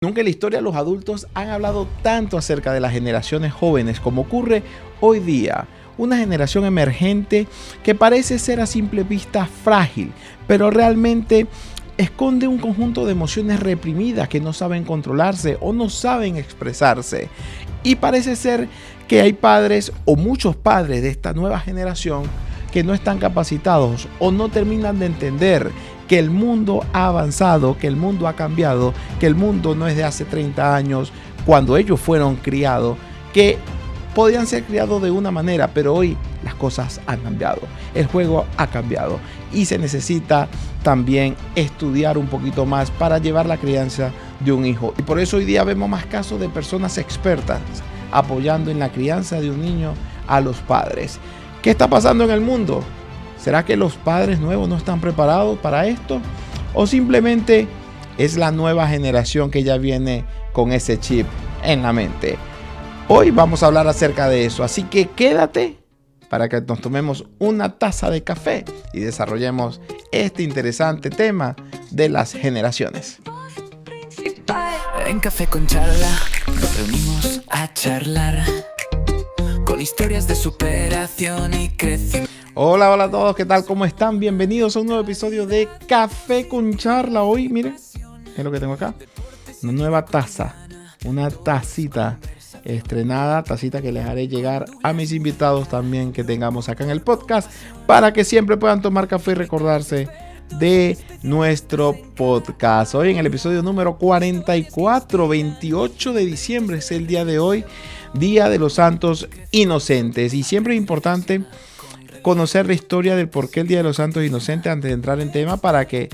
Nunca en la historia los adultos han hablado tanto acerca de las generaciones jóvenes como ocurre hoy día. Una generación emergente que parece ser a simple vista frágil, pero realmente esconde un conjunto de emociones reprimidas que no saben controlarse o no saben expresarse. Y parece ser que hay padres o muchos padres de esta nueva generación que no están capacitados o no terminan de entender que el mundo ha avanzado, que el mundo ha cambiado, que el mundo no es de hace 30 años cuando ellos fueron criados, que podían ser criados de una manera, pero hoy las cosas han cambiado, el juego ha cambiado y se necesita también estudiar un poquito más para llevar la crianza de un hijo. Y por eso hoy día vemos más casos de personas expertas apoyando en la crianza de un niño a los padres. ¿Qué está pasando en el mundo? ¿Será que los padres nuevos no están preparados para esto? ¿O simplemente es la nueva generación que ya viene con ese chip en la mente? Hoy vamos a hablar acerca de eso, así que quédate para que nos tomemos una taza de café y desarrollemos este interesante tema de las generaciones. En Café con Charla nos reunimos a charlar con historias de superación y crecimiento. Hola a todos, ¿qué tal? ¿Cómo están? Bienvenidos a un nuevo episodio de Café con Charla. Hoy, miren, es lo que tengo acá. Una nueva taza, una tacita estrenada, tacita que les haré llegar a mis invitados también que tengamos acá en el podcast para que siempre puedan tomar café y recordarse de nuestro podcast. Hoy en el episodio número 44, 28 de diciembre es el día de hoy, Día de los Santos Inocentes. Y siempre es importante conocer la historia del por qué el Día de los Santos Inocentes antes de entrar en tema para que,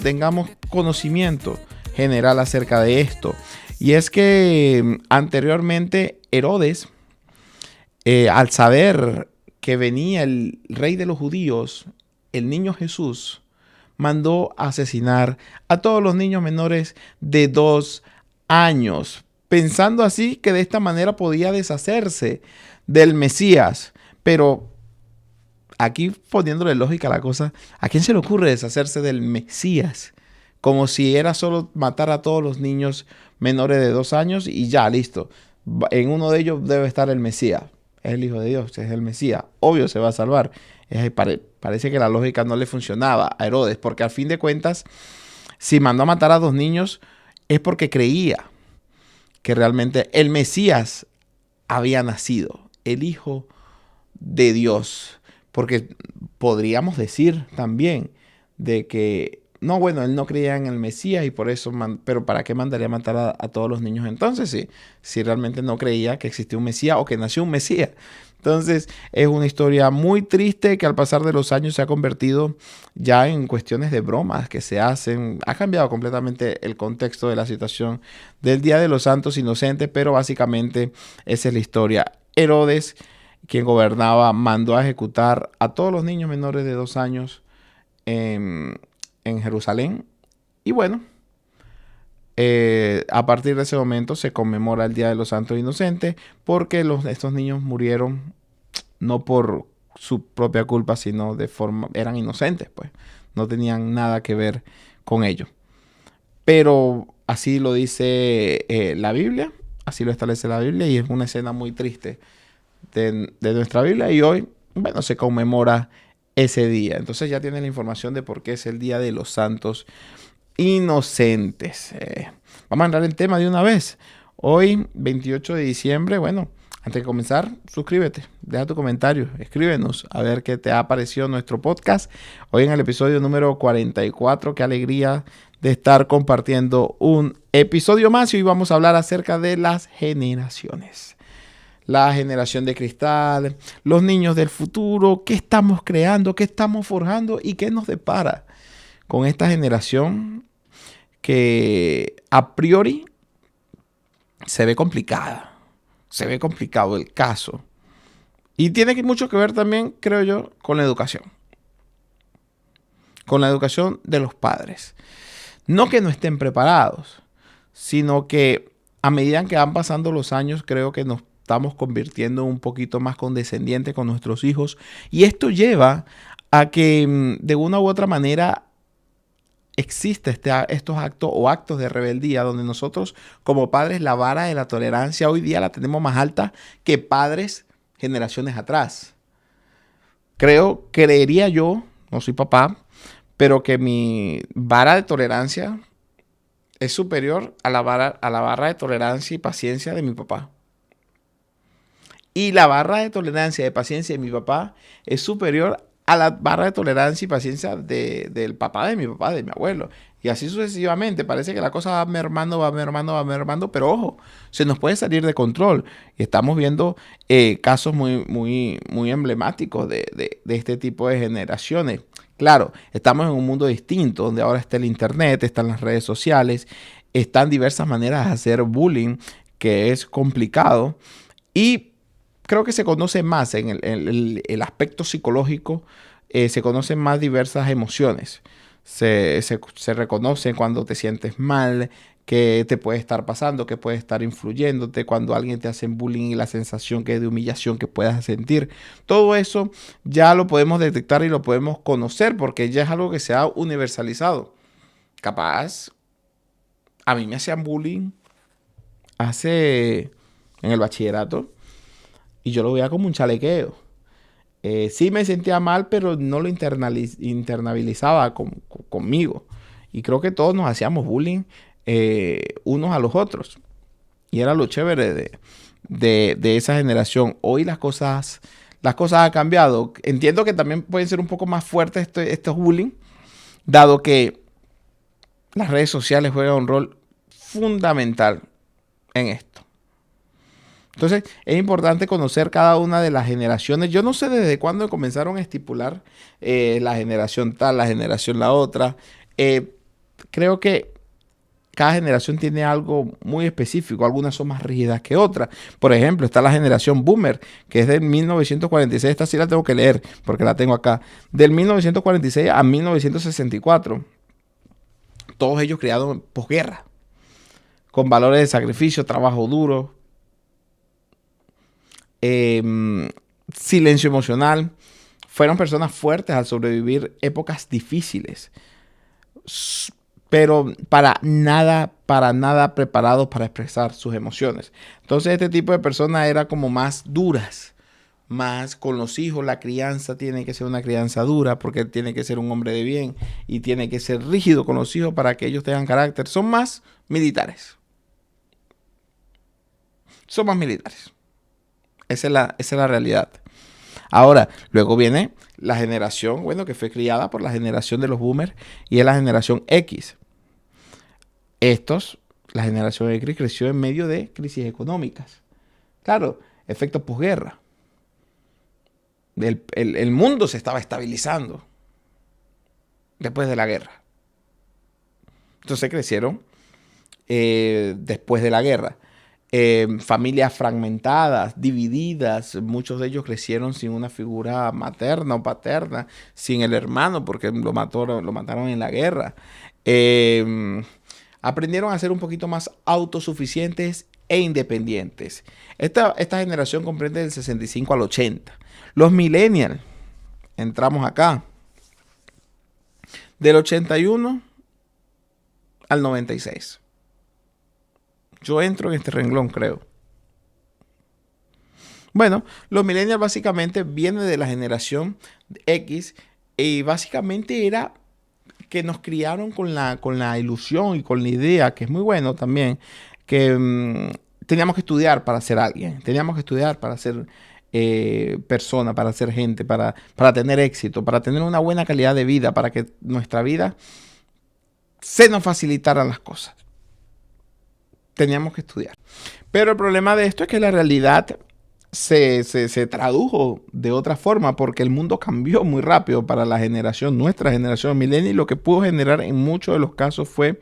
tengamos conocimiento general acerca de esto. Y es que anteriormente Herodes, al saber que venía el rey de los judíos, el niño Jesús, mandó a asesinar a todos los niños menores de 2 años, pensando así que de esta manera podía deshacerse del Mesías. Pero aquí poniéndole lógica a la cosa, ¿a quién se le ocurre deshacerse del Mesías? Como si era solo matar a todos los niños menores de 2 años y ya, listo. En uno de ellos debe estar el Mesías. Es el Hijo de Dios, es el Mesías. Obvio se va a salvar. Parece que la lógica no le funcionaba a Herodes, porque al fin de cuentas, si mandó a matar a 2 niños, es porque creía que realmente el Mesías había nacido, el Hijo de Dios. Porque podríamos decir también de que, él no creía en el Mesías y por eso, pero ¿para qué mandaría a matar a todos los niños entonces? Si realmente no creía que existía un Mesías o que nació un Mesías. Entonces es una historia muy triste que al pasar de los años se ha convertido ya en cuestiones de bromas que se hacen. Ha cambiado completamente el contexto de la situación del Día de los Santos Inocentes, pero básicamente esa es la historia. Herodes, quien gobernaba, mandó a ejecutar a todos los niños menores de 2 años en Jerusalén. Y a partir de ese momento se conmemora el Día de los Santos Inocentes porque estos niños murieron no por su propia culpa, sino eran inocentes, pues. No tenían nada que ver con ello. Pero así lo dice la Biblia, así lo establece la Biblia y es una escena muy triste de nuestra Biblia y hoy, se conmemora ese día. Entonces ya tienen la información de por qué es el Día de los Santos Inocentes. Vamos a entrar en tema de una vez. Hoy, 28 de diciembre, antes de comenzar, suscríbete, deja tu comentario, escríbenos a ver qué te ha parecido nuestro podcast. Hoy en el episodio número 44, qué alegría de estar compartiendo un episodio más y hoy vamos a hablar acerca de las generaciones. La generación de cristal, los niños del futuro, qué estamos creando, qué estamos forjando y qué nos depara con esta generación que a priori se ve complicada, se ve complicado el caso. Y tiene mucho que ver también, creo yo, con la educación de los padres. No que no estén preparados, sino que a medida que van pasando los años, creo que nos estamos convirtiendo un poquito más condescendientes con nuestros hijos y esto lleva a que de una u otra manera existe estos actos o actos de rebeldía donde nosotros como padres la vara de la tolerancia hoy día la tenemos más alta que padres generaciones atrás. Creería yo, no soy papá, pero que mi vara de tolerancia es superior a la barra de tolerancia y paciencia de mi papá. Y la barra de tolerancia y de paciencia de mi papá es superior a la barra de tolerancia y paciencia del papá de mi papá, de mi abuelo. Y así sucesivamente. Parece que la cosa va mermando, pero ojo, se nos puede salir de control. Y estamos viendo casos muy emblemáticos de este tipo de generaciones. Claro, estamos en un mundo distinto, donde ahora está el internet, están las redes sociales, están diversas maneras de hacer bullying, que es complicado. Y creo que se conoce más en el aspecto psicológico, se conocen más diversas emociones. Se reconoce cuando te sientes mal, qué te puede estar pasando, qué puede estar influyéndote, cuando alguien te hace bullying y la sensación que de humillación que puedas sentir. Todo eso ya lo podemos detectar y lo podemos conocer porque ya es algo que se ha universalizado. Capaz, a mí me hacían bullying en el bachillerato. Y yo lo veía como un chalequeo. Sí me sentía mal, pero no lo internalizaba conmigo. Y creo que todos nos hacíamos bullying unos a los otros. Y era lo chévere de esa generación. Hoy las cosas han cambiado. Entiendo que también pueden ser un poco más fuertes estos bullying, dado que las redes sociales juegan un rol fundamental en esto. Entonces, es importante conocer cada una de las generaciones. Yo no sé desde cuándo comenzaron a estipular la generación tal, la generación la otra. Creo que cada generación tiene algo muy específico. Algunas son más rígidas que otras. Por ejemplo, está la generación Boomer, que es de 1946. Esta sí la tengo que leer porque la tengo acá. Del 1946 a 1964. Todos ellos criados en posguerra. Con valores de sacrificio, trabajo duro. Silencio emocional. Fueron personas fuertes al sobrevivir épocas difíciles, pero para nada preparados para expresar sus emociones. Entonces este tipo de personas eran como más duras, más con los hijos. La crianza tiene que ser una crianza dura porque tiene que ser un hombre de bien y tiene que ser rígido con los hijos para que ellos tengan carácter. Son más militares. Esa es la realidad. Ahora, luego viene la generación, que fue criada por la generación de los boomers y es la generación X. La generación X creció en medio de crisis económicas. Claro, efecto posguerra. El mundo se estaba estabilizando después de la guerra. Entonces crecieron después de la guerra. Familias fragmentadas, divididas. Muchos de ellos crecieron sin una figura materna o paterna, sin el hermano porque lo mataron en la guerra. Aprendieron a ser un poquito más autosuficientes e independientes. Esta generación comprende del 65 al 80. Los millennials, entramos acá, del 81 al 96. Yo entro en este renglón, creo. Bueno, los millennials básicamente vienen de la generación X y básicamente era que nos criaron con la ilusión y con la idea, que es muy bueno también, que teníamos que estudiar para ser alguien, teníamos que estudiar para ser persona, para ser gente, para tener éxito, para tener una buena calidad de vida, para que nuestra vida se nos facilitaran las cosas. Teníamos que estudiar. Pero el problema de esto es que la realidad se tradujo de otra forma porque el mundo cambió muy rápido para nuestra generación millennial. Lo que pudo generar en muchos de los casos fue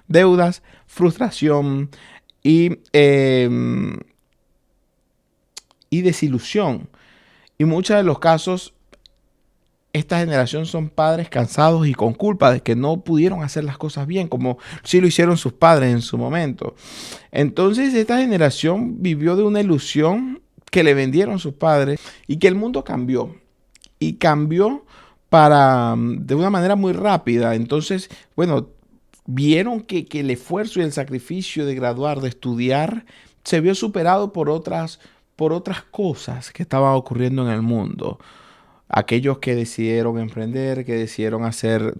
deudas, frustración y desilusión. Y muchos de los casos, esta generación son padres cansados y con culpa de que no pudieron hacer las cosas bien, como sí lo hicieron sus padres en su momento. Entonces, esta generación vivió de una ilusión que le vendieron sus padres y que el mundo cambió. Y cambió de una manera muy rápida. Entonces, bueno, vieron que el esfuerzo y el sacrificio de graduar, de estudiar, se vio superado por otras cosas que estaban ocurriendo en el mundo. Aquellos que decidieron emprender, que decidieron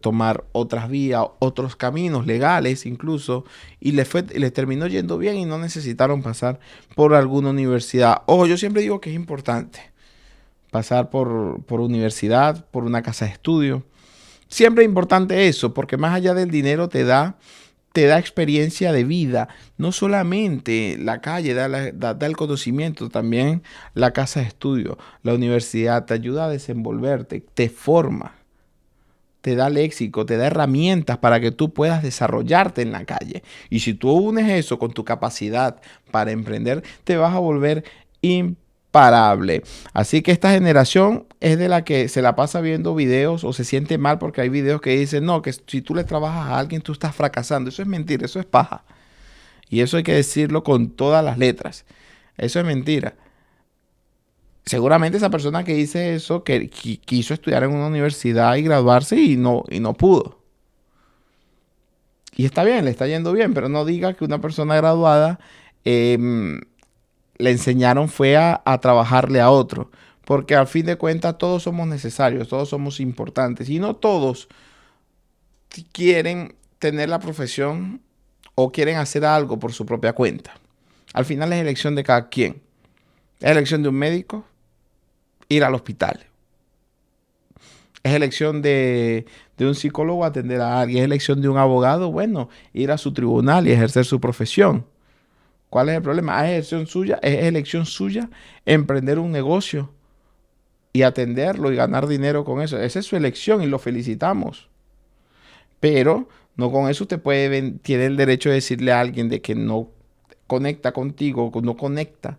tomar otras vías, otros caminos legales incluso, y les terminó yendo bien y no necesitaron pasar por alguna universidad. Ojo, yo siempre digo que es importante pasar por universidad, por una casa de estudio. Siempre es importante eso, porque más allá del dinero te da experiencia de vida. No solamente la calle da el conocimiento, también la casa de estudio, la universidad te ayuda a desenvolverte, te forma, te da léxico, te da herramientas para que tú puedas desarrollarte en la calle. Y si tú unes eso con tu capacidad para emprender, te vas a volver imparable. Así que esta generación es de la que se la pasa viendo videos o se siente mal porque hay videos que dicen, no, que si tú le trabajas a alguien, tú estás fracasando. Eso es mentira, eso es paja. Y eso hay que decirlo con todas las letras. Eso es mentira. Seguramente esa persona que dice eso que quiso estudiar en una universidad y graduarse y no pudo. Y está bien, le está yendo bien, pero no diga que una persona graduada le enseñaron fue a trabajarle a otro. Porque al fin de cuentas todos somos necesarios, todos somos importantes. Y no todos quieren tener la profesión o quieren hacer algo por su propia cuenta. Al final es elección de cada quien. Es elección de un médico ir al hospital. Es elección de un psicólogo atender a alguien. Es elección de un abogado, bueno, ir a su tribunal y ejercer su profesión. ¿Cuál es el problema? Es elección suya emprender un negocio y atenderlo y ganar dinero con eso. Esa es su elección y lo felicitamos. Pero no con eso usted tiene el derecho de decirle a alguien de que no conecta contigo, no conecta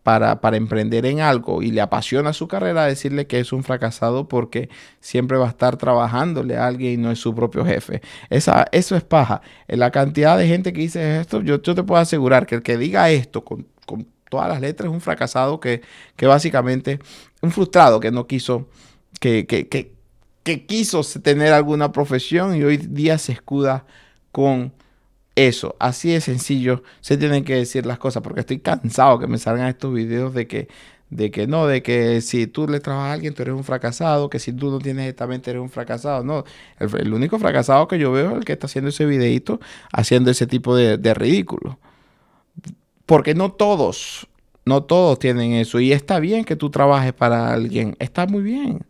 para emprender en algo y le apasiona su carrera, decirle que es un fracasado porque siempre va a estar trabajándole a alguien y no es su propio jefe. Eso es paja. En la cantidad de gente que dice esto, yo te puedo asegurar que el que diga esto con todas las letras es un fracasado que básicamente, un frustrado que no quiso, que quiso tener alguna profesión y hoy día se escuda con eso. Así de sencillo se tienen que decir las cosas, porque estoy cansado que me salgan estos videos de que si tú le trabajas a alguien tú eres un fracasado, que si tú no tienes esta mente eres un fracasado. No, el único fracasado que yo veo es el que está haciendo ese videito, haciendo ese tipo de ridículo. Porque no todos tienen eso. Y está bien que tú trabajes para alguien. Está muy bien.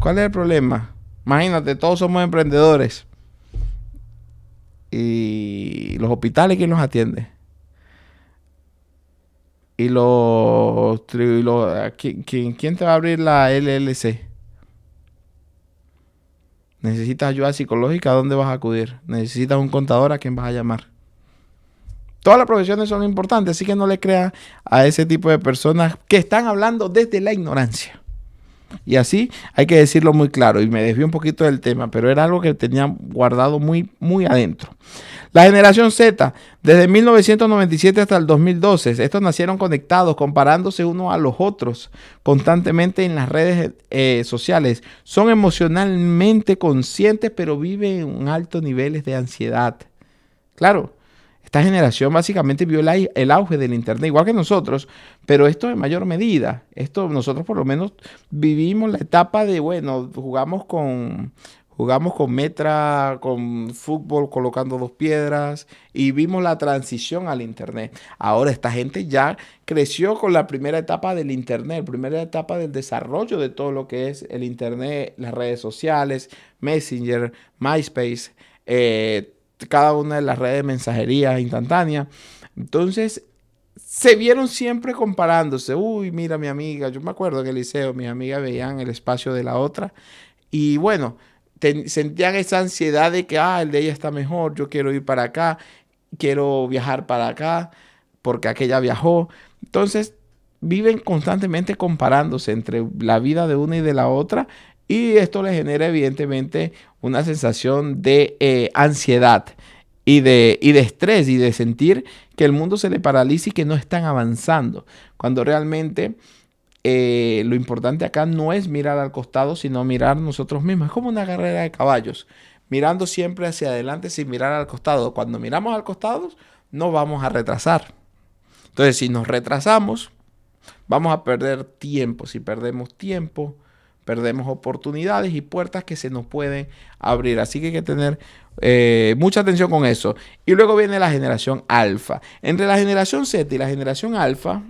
¿Cuál es el problema? Imagínate, todos somos emprendedores. Y los hospitales, ¿quién los atiende? Y ¿quién te va a abrir la LLC? ¿Necesitas ayuda psicológica? ¿A dónde vas a acudir? ¿Necesitas un contador? ¿A quién vas a llamar? Todas las profesiones son importantes, así que no le creas a ese tipo de personas que están hablando desde la ignorancia. Y así hay que decirlo muy claro. Y me desvío un poquito del tema, pero era algo que tenía guardado muy, muy adentro. La generación Z, desde 1997 hasta el 2012, estos nacieron conectados, comparándose unos a los otros constantemente en las redes sociales. Son emocionalmente conscientes, pero viven en altos niveles de ansiedad. Claro. Esta generación básicamente vio el auge del Internet, igual que nosotros, pero esto en mayor medida. Nosotros por lo menos vivimos la etapa de, bueno, jugamos con metra, con fútbol, colocando 2 piedras y vimos la transición al Internet. Ahora esta gente ya creció con la primera etapa del Internet, la primera etapa del desarrollo de todo lo que es el Internet, las redes sociales, Messenger, MySpace, cada una de las redes de mensajería instantánea. Entonces, se vieron siempre comparándose. Uy, mira mi amiga. Yo me acuerdo que en el liceo mis amigas veían el espacio de la otra. Y bueno, sentían esa ansiedad de que, el de ella está mejor. Yo quiero ir para acá. Quiero viajar para acá porque aquella viajó. Entonces, viven constantemente comparándose entre la vida de una y de la otra. Y esto le genera evidentemente una sensación de ansiedad y de estrés y de sentir que el mundo se le paraliza y que no están avanzando. Cuando realmente lo importante acá no es mirar al costado, sino mirar nosotros mismos. Es como una carrera de caballos, mirando siempre hacia adelante sin mirar al costado. Cuando miramos al costado, no vamos a retrasar. Entonces, si nos retrasamos, vamos a perder tiempo. Si perdemos tiempo, perdemos oportunidades y puertas que se nos pueden abrir. Así que hay que tener mucha atención con eso. Y luego viene la generación alfa. Entre la generación Z y la generación alfa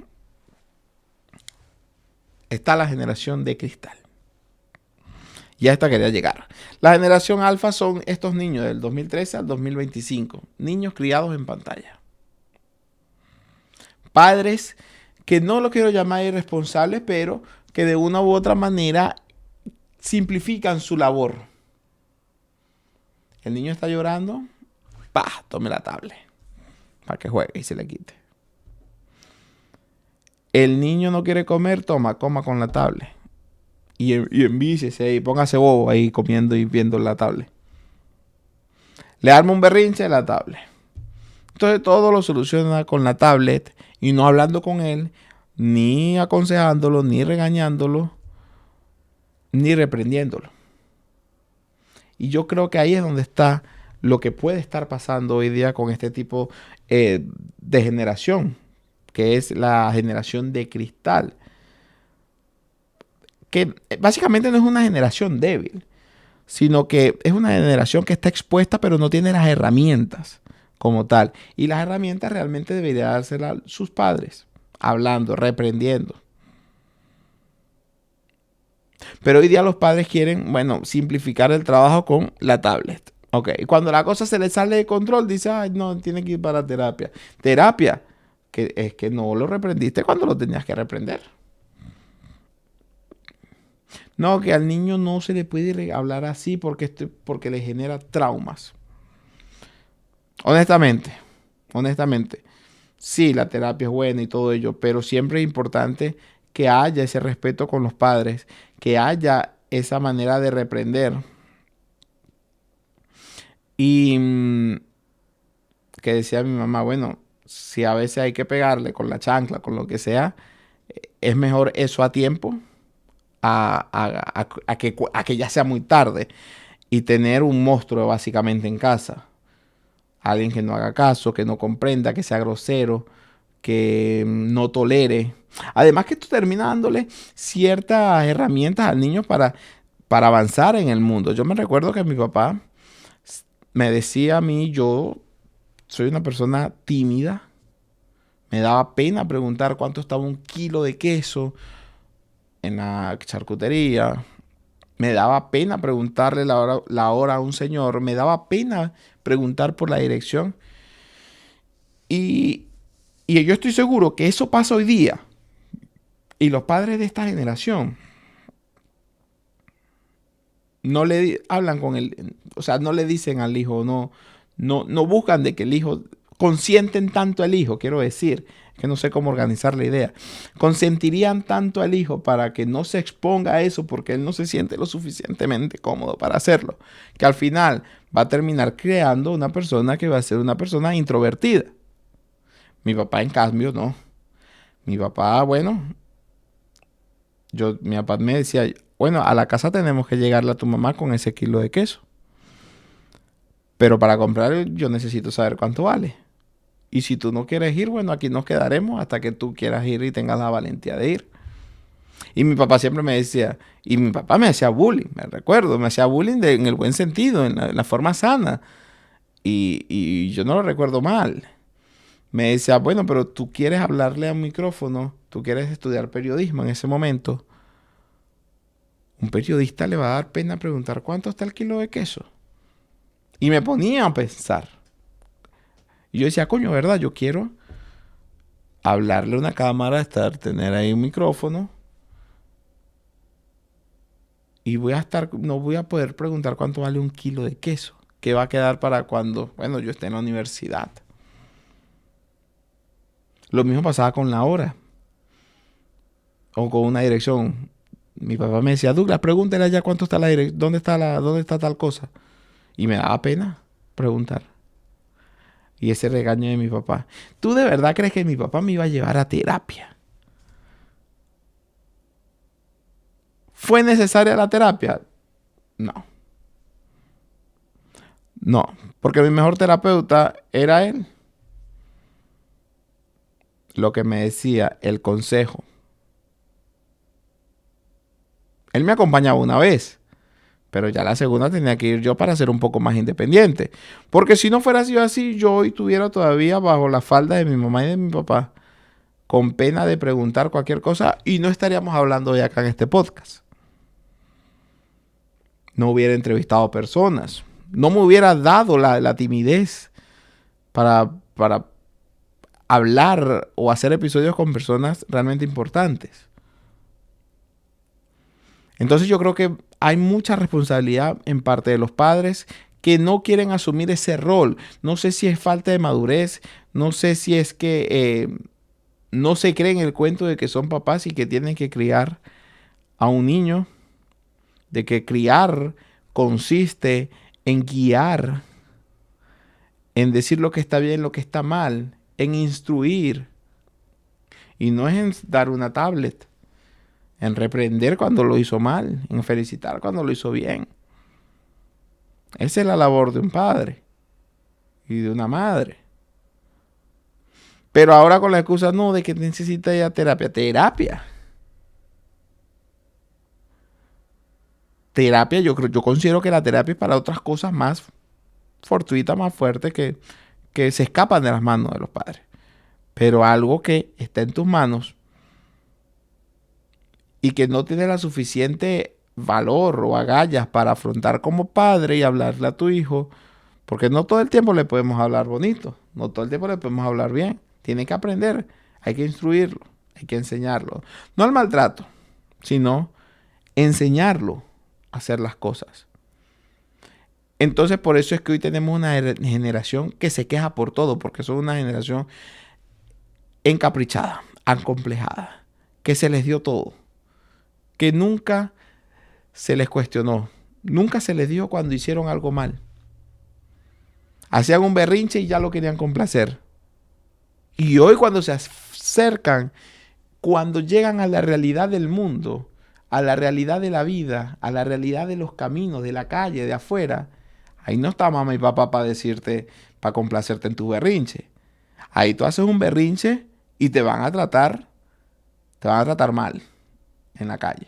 está la generación de cristal. Y a esta quería llegar. La generación alfa son estos niños del 2013 al 2025. Niños criados en pantalla. Padres que no lo quiero llamar irresponsables, pero que de una u otra manera simplifican su labor. El niño está llorando, ¡pah! Tome la tablet para que juegue y se le quite. El niño no quiere comer, coma con la tablet. Y envícese y póngase bobo ahí comiendo y viendo la tablet. Le arma un berrinche la tablet. Entonces todo lo soluciona con la tablet y no hablando con él, ni aconsejándolo, ni regañándolo, ni reprendiéndolo. Y yo creo que ahí es donde está lo que puede estar pasando hoy día con este tipo de generación, que es la generación de cristal. Que básicamente no es una generación débil, sino que es una generación que está expuesta pero no tiene las herramientas como tal. Y las herramientas realmente deberían dárselas sus padres, hablando, reprendiendo. Pero hoy día los padres quieren, bueno, simplificar el trabajo con la tablet. Ok, y cuando la cosa se le sale de control, dice, ay, no, tiene que ir para terapia. Terapia, que es que no lo reprendiste cuando lo tenías que reprender. No, que al niño no se le puede hablar así porque le genera traumas. Honestamente, sí, la terapia es buena y todo ello, pero siempre es importante que haya ese respeto con los padres, que haya esa manera de reprender. Y que decía mi mamá, bueno, si a veces hay que pegarle con la chancla, con lo que sea, es mejor eso a tiempo a que ya sea muy tarde y tener un monstruo básicamente en casa. Alguien que no haga caso, que no comprenda, que sea grosero, que no tolere. Además que esto termina dándole ciertas herramientas al niño para avanzar en el mundo. Yo me recuerdo que mi papá me decía a mí, yo soy una persona tímida. Me daba pena preguntar cuánto estaba un kilo de queso en la charcutería. Me daba pena preguntarle la hora a un señor. Me daba pena preguntar por la dirección. Y yo estoy seguro que eso pasa hoy día. Y los padres de esta generación no le hablan con él, o sea, no le dicen al hijo, no buscan de que el hijo, consienten tanto al hijo, quiero decir, que no sé cómo organizar la idea, consentirían tanto al hijo para que no se exponga a eso porque él no se siente lo suficientemente cómodo para hacerlo, que al final va a terminar creando una persona que va a ser una persona introvertida. Mi papá, en cambio, no. Mi papá, bueno, mi papá me decía, bueno, a la casa tenemos que llegarle a tu mamá con ese kilo de queso. Pero para comprar yo necesito saber cuánto vale. Y si tú no quieres ir, bueno, aquí nos quedaremos hasta que tú quieras ir y tengas la valentía de ir. Y mi papá siempre me decía, y mi papá me hacía bullying, me recuerdo, me hacía bullying en el buen sentido, en la forma sana. Y yo no lo recuerdo mal. Me decía, bueno, pero tú quieres hablarle a un micrófono, tú quieres estudiar periodismo en ese momento. Un periodista le va a dar pena preguntar cuánto está el kilo de queso. Y me ponía a pensar. Y yo decía, coño, ¿verdad? Yo quiero hablarle a una cámara, tener ahí un micrófono. Y no voy a poder preguntar cuánto vale un kilo de queso. ¿Qué va a quedar para cuando, bueno, yo esté en la universidad? Lo mismo pasaba con la hora. O con una dirección. Mi papá me decía, Douglas, pregúntale allá cuánto está la dirección, dónde está tal cosa. Y me daba pena preguntar. Y ese regaño de mi papá. ¿Tú de verdad crees que mi papá me iba a llevar a terapia? ¿Fue necesaria la terapia? No. No, porque mi mejor terapeuta era él. Lo que me decía, el consejo. Él me acompañaba una vez, pero ya la segunda tenía que ir yo para ser un poco más independiente. Porque si no fuera sido así, yo hoy estuviera todavía bajo la falda de mi mamá y de mi papá, con pena de preguntar cualquier cosa, y no estaríamos hablando hoy acá en este podcast. No hubiera entrevistado personas. No me hubiera dado la timidez para hablar o hacer episodios con personas realmente importantes. Entonces yo creo que hay mucha responsabilidad en parte de los padres que no quieren asumir ese rol. No sé si es falta de madurez, no sé si es que no se creen el cuento de que son papás y que tienen que criar a un niño, de que criar consiste en guiar, en decir lo que está bien, lo que está mal, en instruir. Y no es en dar una tablet, en reprender cuando lo hizo mal, en felicitar cuando lo hizo bien. Esa es la labor de un padre y de una madre. Pero ahora con la excusa no de que necesita ya terapia. Terapia, yo considero que la terapia es para otras cosas más fortuitas, más fuertes que se escapan de las manos de los padres. Pero algo que está en tus manos y que no tiene la suficiente valor o agallas para afrontar como padre y hablarle a tu hijo, porque no todo el tiempo le podemos hablar bonito, no todo el tiempo le podemos hablar bien. Tiene que aprender, hay que instruirlo, hay que enseñarlo. No al maltrato, sino enseñarlo a hacer las cosas. Entonces por eso es que hoy tenemos una generación que se queja por todo, porque son una generación encaprichada, acomplejada, que se les dio todo, que nunca se les cuestionó, nunca se les dijo cuando hicieron algo mal. Hacían un berrinche y ya lo querían complacer. Y hoy cuando se acercan, cuando llegan a la realidad del mundo, a la realidad de la vida, a la realidad de los caminos, de la calle, de afuera, ahí no está mamá y papá para decirte, para complacerte en tu berrinche. Ahí tú haces un berrinche y te van a tratar mal en la calle.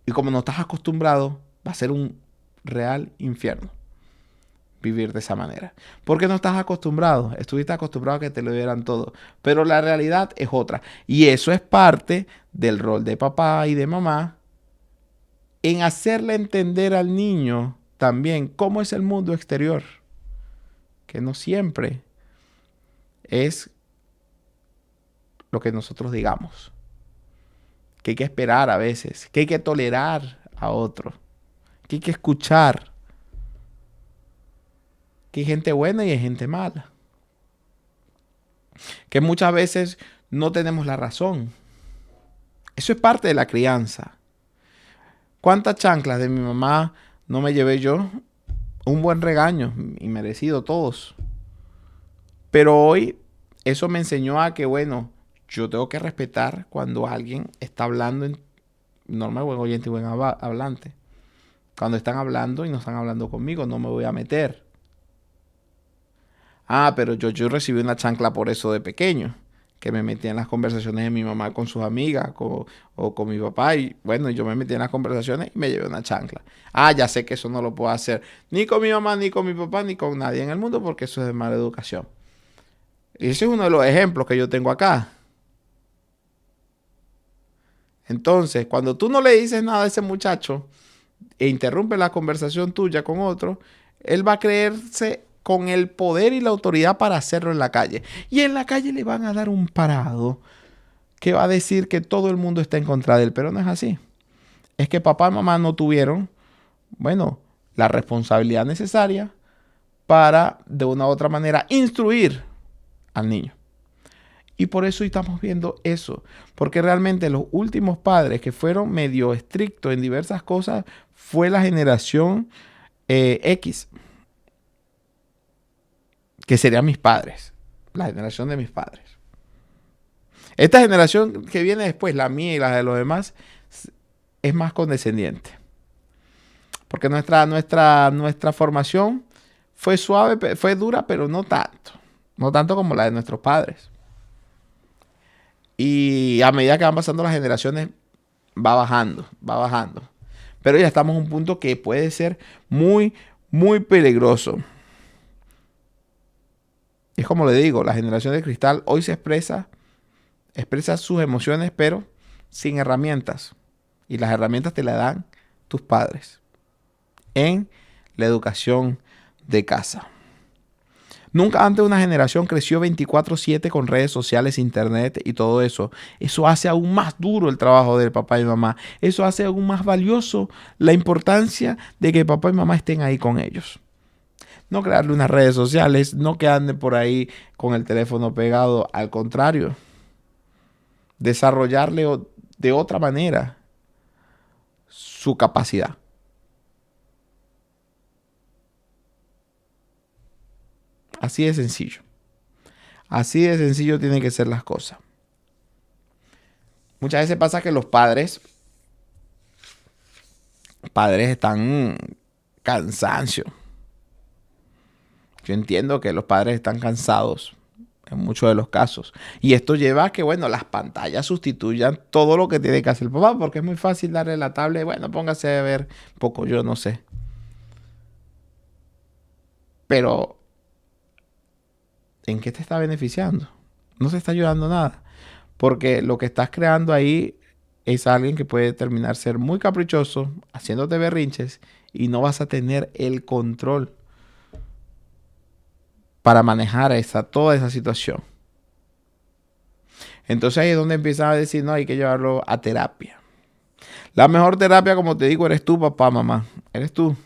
Y como no estás acostumbrado, va a ser un real infierno vivir de esa manera. Porque no estás acostumbrado. Estuviste acostumbrado a que te lo dieran todo. Pero la realidad es otra. Y eso es parte del rol de papá y de mamá en hacerle entender al niño también cómo es el mundo exterior. Que no siempre es lo que nosotros digamos. Que hay que esperar a veces. Que hay que tolerar a otro. Que hay que escuchar. Que hay gente buena y hay gente mala. Que muchas veces no tenemos la razón. Eso es parte de la crianza. ¿Cuántas chanclas de mi mamá no me llevé yo? Un buen regaño y merecido todos. Pero hoy eso me enseñó a que, bueno, yo tengo que respetar cuando alguien está hablando en normal, buen oyente y buen hablante. Cuando están hablando y no están hablando conmigo, no me voy a meter. Ah, pero yo recibí una chancla por eso de pequeño, que me metía en las conversaciones de mi mamá con sus amigas o con mi papá. Y bueno, yo me metí en las conversaciones y me llevé una chancla. Ah, ya sé que eso no lo puedo hacer ni con mi mamá, ni con mi papá, ni con nadie en el mundo, porque eso es de mala educación. Y ese es uno de los ejemplos que yo tengo acá. Entonces, cuando tú no le dices nada a ese muchacho e interrumpe la conversación tuya con otro, él va a creerse con el poder y la autoridad para hacerlo en la calle. Y en la calle le van a dar un parado que va a decir que todo el mundo está en contra de él, pero no es así. Es que papá y mamá no tuvieron, bueno, la responsabilidad necesaria para, de una u otra manera, instruir al niño. Y por eso estamos viendo eso. Porque realmente los últimos padres que fueron medio estrictos en diversas cosas fue la generación X. Que serían mis padres. La generación de mis padres. Esta generación que viene después, la mía y la de los demás, es más condescendiente. Porque nuestra formación fue suave, fue dura, pero no tanto. No tanto como la de nuestros padres. Y a medida que van pasando las generaciones, va bajando, va bajando. Pero ya estamos en un punto que puede ser muy, muy peligroso. Es como le digo, la generación de cristal hoy se expresa sus emociones, pero sin herramientas. Y las herramientas te las dan tus padres en la educación de casa. Nunca antes una generación creció 24/7 con redes sociales, internet y todo eso. Eso hace aún más duro el trabajo del papá y mamá. Eso hace aún más valioso la importancia de que papá y mamá estén ahí con ellos. No crearle unas redes sociales, no que ande por ahí con el teléfono pegado. Al contrario, desarrollarle de otra manera su capacidad. Así de sencillo. Así de sencillo tienen que ser las cosas. Muchas veces pasa que los padres están cansancio. Yo entiendo que los padres están cansados en muchos de los casos. Y esto lleva a que, bueno, las pantallas sustituyan todo lo que tiene que hacer el papá, porque es muy fácil darle la tablet. Bueno, póngase a ver poco, yo no sé. Pero ¿en qué te está beneficiando? No se está ayudando nada. Porque lo que estás creando ahí es alguien que puede terminar ser muy caprichoso, haciéndote berrinches, y no vas a tener el control para manejar toda esa situación. Entonces ahí es donde empiezan a decir, no, hay que llevarlo a terapia. La mejor terapia, como te digo, eres tú, papá, mamá. Eres tú.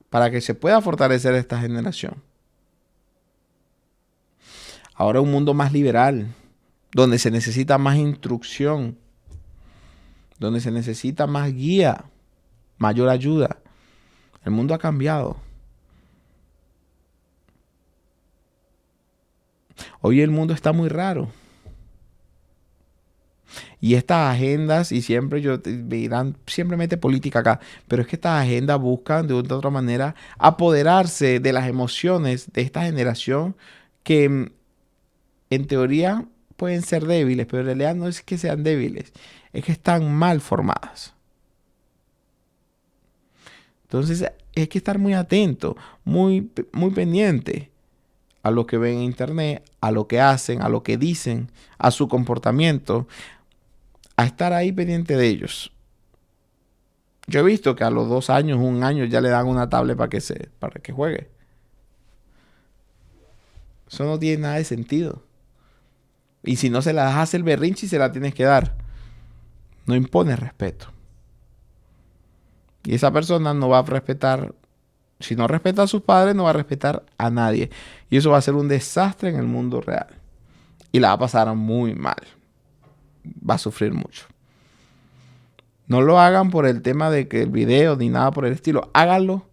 Para que se pueda fortalecer esta generación. Ahora un mundo más liberal, donde se necesita más instrucción, donde se necesita más guía, mayor ayuda. El mundo ha cambiado. Hoy el mundo está muy raro. Y estas agendas, y siempre dirán, siempre mete política acá, pero es que estas agendas buscan de otra manera apoderarse de las emociones de esta generación que en teoría pueden ser débiles, pero en realidad no es que sean débiles, es que están mal formadas. Entonces hay que estar muy atento, muy, muy pendiente a lo que ven en internet, a lo que hacen, a lo que dicen, a su comportamiento, a estar ahí pendiente de ellos. Yo he visto que a los 2 años, 1 año, ya le dan una tablet para que juegue. Eso no tiene nada de sentido. Y si no se la das, hace el berrinche y se la tienes que dar. No impone respeto. Y esa persona no va a respetar. Si no respeta a sus padres, no va a respetar a nadie. Y eso va a ser un desastre en el mundo real. Y la va a pasar muy mal. Va a sufrir mucho. No lo hagan por el tema de que el video ni nada por el estilo. Háganlo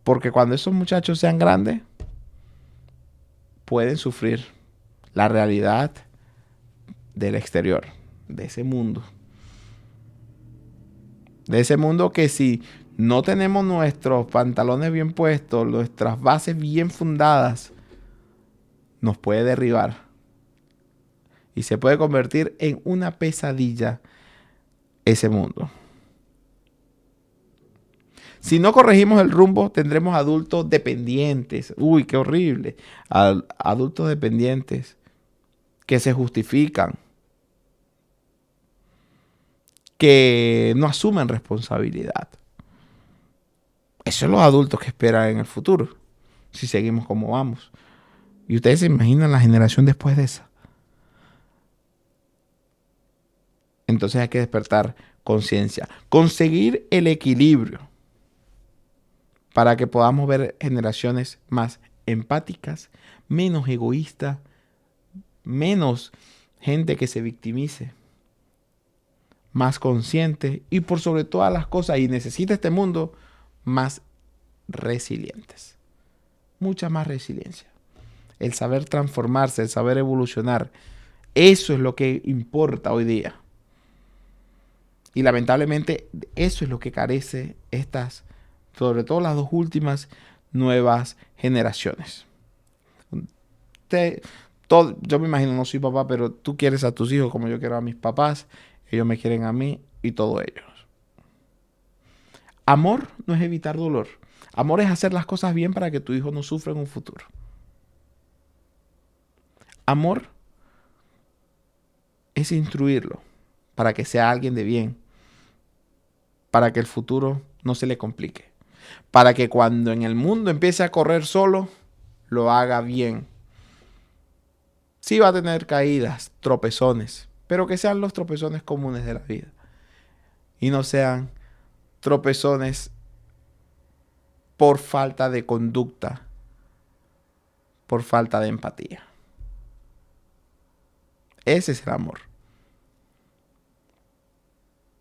porque cuando esos muchachos sean grandes, pueden sufrir la realidad del exterior, de ese mundo. De ese mundo que si no tenemos nuestros pantalones bien puestos, nuestras bases bien fundadas, nos puede derribar. Y se puede convertir en una pesadilla ese mundo. Si no corregimos el rumbo, tendremos adultos dependientes. Uy, qué horrible. Adultos dependientes que se justifican, que no asumen responsabilidad. Esos son los adultos que esperan en el futuro, si seguimos como vamos. Y ustedes se imaginan la generación después de esa. Entonces hay que despertar conciencia, conseguir el equilibrio para que podamos ver generaciones más empáticas, menos egoístas, menos gente que se victimice, más consciente y por sobre todas las cosas, y necesita este mundo, más resilientes. Mucha más resiliencia. El saber transformarse, el saber evolucionar, eso es lo que importa hoy día. Y lamentablemente eso es lo que carece sobre todo las dos últimas nuevas generaciones. Yo me imagino, no soy papá, pero tú quieres a tus hijos como yo quiero a mis papás. Ellos me quieren a mí y todo ellos. Amor no es evitar dolor. Amor es hacer las cosas bien para que tu hijo no sufra en un futuro. Amor es instruirlo para que sea alguien de bien, para que el futuro no se le complique, para que cuando en el mundo empiece a correr solo, lo haga bien. Sí va a tener caídas, tropezones, pero que sean los tropezones comunes de la vida y no sean tropezones por falta de conducta, por falta de empatía. Ese es el amor.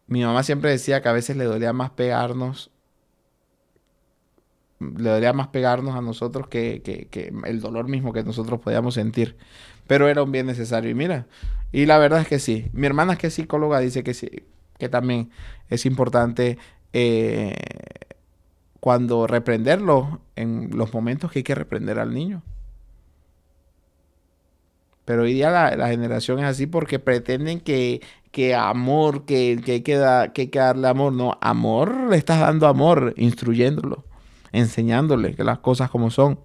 Mi mamá siempre decía que a veces le dolía más pegarnos a nosotros que el dolor mismo que nosotros podíamos sentir. Pero era un bien necesario. Y mira, y la verdad es que sí. Mi hermana, que es psicóloga, dice que sí, que también es importante cuando reprenderlo en los momentos que hay que reprender al niño. Pero hoy día la generación es así porque pretenden que amor, que hay que darle amor. No, amor, le estás dando amor, instruyéndolo, enseñándole que las cosas como son.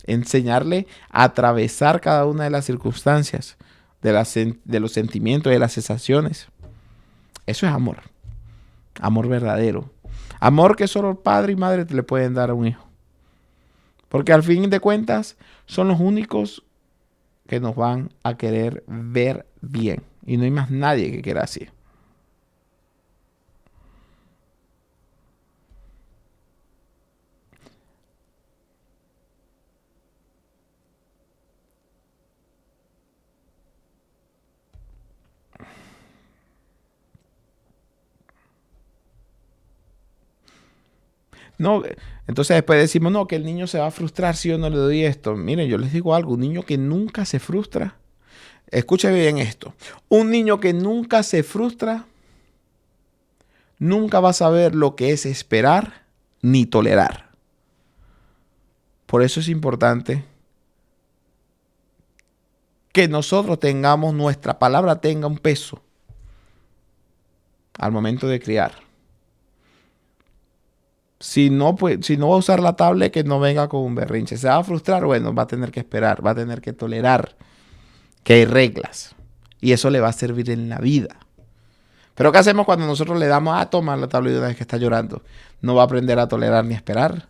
Enseñarle a atravesar cada una de las circunstancias, de los sentimientos, de las sensaciones. Eso es amor. Amor verdadero. Amor que solo el padre y madre te le pueden dar a un hijo. Porque al fin de cuentas son los únicos que nos van a querer ver bien. Y no hay más nadie que quiera así. No, entonces después decimos, no, que el niño se va a frustrar si yo no le doy esto. Miren, yo les digo algo, un niño que nunca se frustra. Escuche bien esto. Un niño que nunca se frustra, nunca va a saber lo que es esperar ni tolerar. Por eso es importante que nosotros tengamos, nuestra palabra tenga un peso al momento de criar. Si no va a usar la tablet, que no venga con un berrinche. Se va a frustrar, bueno, va a tener que esperar, va a tener que tolerar que hay reglas. Y eso le va a servir en la vida. Pero ¿qué hacemos cuando nosotros le damos a tomar la tablet de una vez que está llorando? No va a aprender a tolerar ni a esperar.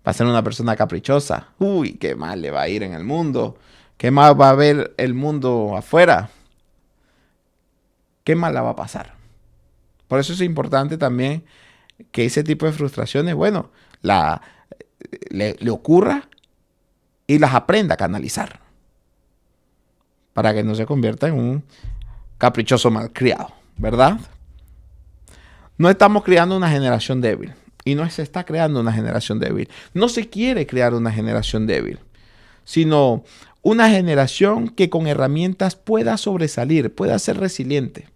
Va a ser una persona caprichosa. Uy, qué mal le va a ir en el mundo. Qué mal va a ver el mundo afuera. Qué mal la va a pasar. Por eso es importante también que ese tipo de frustraciones, bueno, le ocurra y las aprenda a canalizar. Para que no se convierta en un caprichoso malcriado, ¿verdad? No estamos creando una generación débil. Y no se está creando una generación débil. No se quiere crear una generación débil, sino una generación que con herramientas pueda sobresalir, pueda ser resiliente,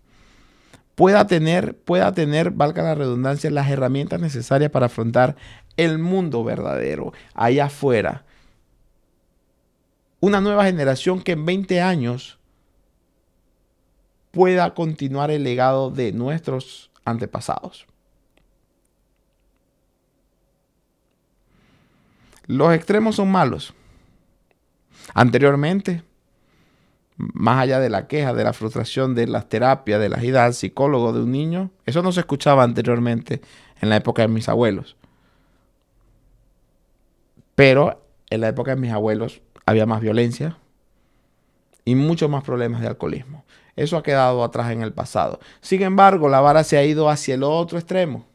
pueda tener, valga la redundancia, las herramientas necesarias para afrontar el mundo verdadero, allá afuera. Una nueva generación que en 20 años pueda continuar el legado de nuestros antepasados. Los extremos son malos. Anteriormente, más allá de la queja, de la frustración, de las terapias, de las idas al psicólogo de un niño, eso no se escuchaba anteriormente en la época de mis abuelos. Pero en la época de mis abuelos había más violencia y muchos más problemas de alcoholismo. Eso ha quedado atrás en el pasado. Sin embargo, la vara se ha ido hacia el otro extremo,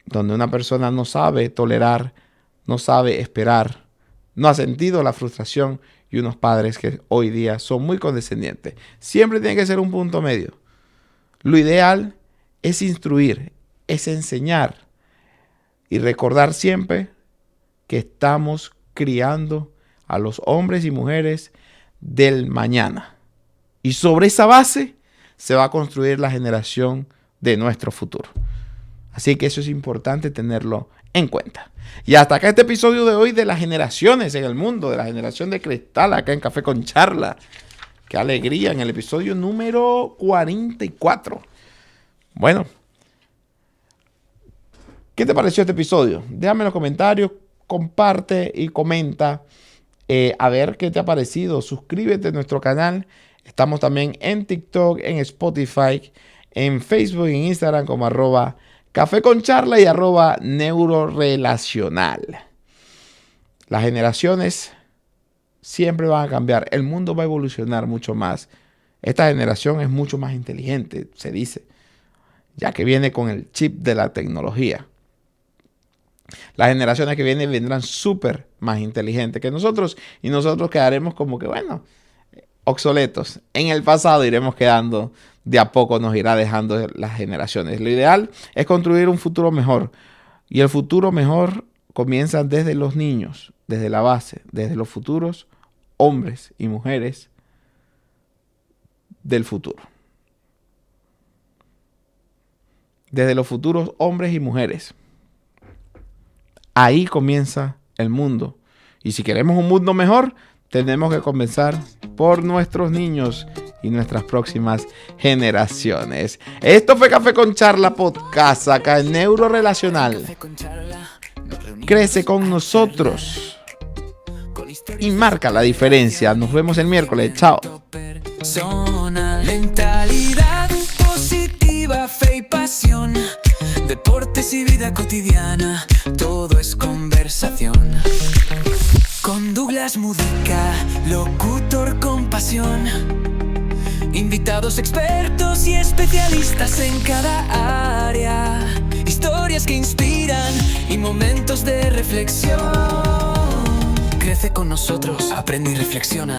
donde una persona no sabe tolerar, no sabe esperar, no ha sentido la frustración, y unos padres que hoy día son muy condescendientes. Siempre tiene que ser un punto medio. Lo ideal es instruir, es enseñar y recordar siempre que estamos criando a los hombres y mujeres del mañana. Y sobre esa base se va a construir la generación de nuestro futuro. Así que eso es importante tenerlo en cuenta. Y hasta acá este episodio de hoy de las generaciones en el mundo, de la generación de cristal acá en Café con Charla. Qué alegría en el episodio número 44. Bueno, ¿qué te pareció este episodio? Déjame en los comentarios, comparte y comenta a ver qué te ha parecido. Suscríbete a nuestro canal. Estamos también en TikTok, en Spotify, en Facebook y en Instagram como @Café con Charla y @Neurorelacional. Las generaciones siempre van a cambiar. El mundo va a evolucionar mucho más. Esta generación es mucho más inteligente, se dice, ya que viene con el chip de la tecnología. Las generaciones que vienen vendrán súper más inteligentes que nosotros y nosotros quedaremos como que, bueno, obsoletos. En el pasado iremos quedando, de a poco nos irá dejando las generaciones. Lo ideal es construir un futuro mejor. Y el futuro mejor comienza desde los niños, desde la base, desde los futuros hombres y mujeres del futuro. Desde los futuros hombres y mujeres. Ahí comienza el mundo. Y si queremos un mundo mejor, tenemos que comenzar por nuestros niños y nuestras próximas generaciones. Esto fue Café con Charla Podcast acá en Neurorelacional. Crece con nosotros y marca la diferencia. Nos vemos el miércoles. Chao. Mentalidad positiva, fe y pasión. Deportes y vida cotidiana, todo es conversación. Con Douglas Mudica, locutor con pasión. Invitados expertos y especialistas en cada área. Historias que inspiran y momentos de reflexión. Crece con nosotros, aprende y reflexiona.